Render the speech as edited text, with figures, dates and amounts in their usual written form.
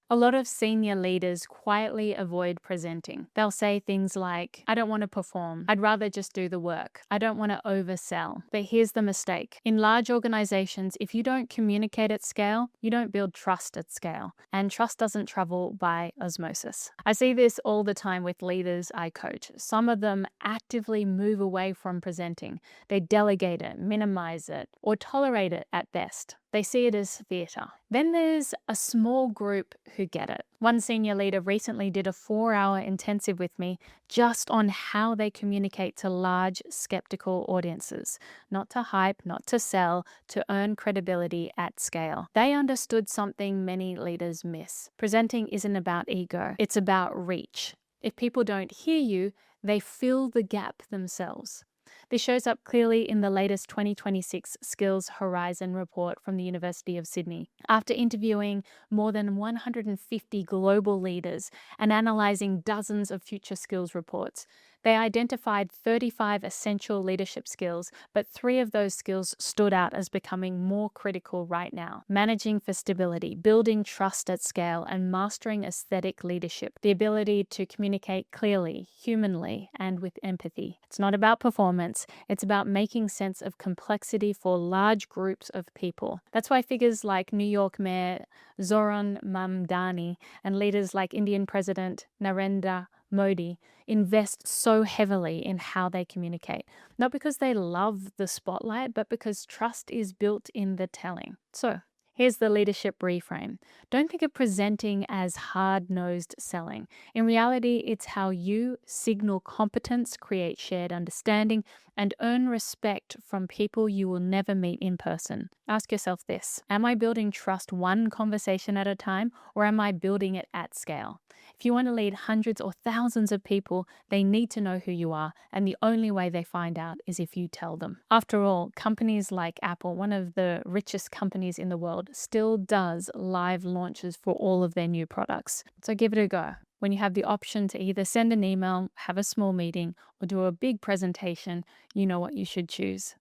A lot of senior leaders quietly avoid presenting. They'll say things like, I don't want to perform. I'd rather just do the work. I don't want to oversell. But here's the mistake. In large organizations, if you don't communicate at scale, you don't build trust at scale. And trust doesn't travel by osmosis. I see this all the time with leaders I coach. Some of them actively move away from presenting. They delegate it, minimize it, or tolerate it at best. They see it as theatre. Then there's a small group who get it. One senior leader recently did a 4-hour intensive with me just on how they communicate to large, skeptical audiences. Not to hype, not to sell, to earn credibility at scale. They understood something many leaders miss. Presenting isn't about ego, it's about reach. If people don't hear you, they fill the gap themselves. This shows up clearly in the latest 2026 Skills Horizon report from the University of Sydney. After interviewing more than 150 global leaders and analysing dozens of future skills reports, they identified 35 essential leadership skills, but 3 of those skills stood out as becoming more critical right now. Managing for stability, building trust at scale, and mastering aesthetic leadership. The ability to communicate clearly, humanly, and with empathy. It's not about performance, it's about making sense of complexity for large groups of people. That's why figures like New York Mayor Zoran Mamdani and leaders like Indian President Narendra Modi invest so heavily in how they communicate. Not because they love the spotlight, but because trust is built in the telling. So, here's the leadership reframe. Don't think of presenting as hard-nosed selling. In reality, it's how you signal competence, create shared understanding, and earn respect from people you will never meet in person. Ask yourself this: am I building trust one conversation at a time, or am I building it at scale? If you want to lead hundreds or thousands of people, they need to know who you are, and the only way they find out is if you tell them. After all, companies like Apple, one of the richest companies in the world, still does live launches for all of their new products. So give it a go. When you have the option to either send an email, have a small meeting, or do a big presentation, you know what you should choose.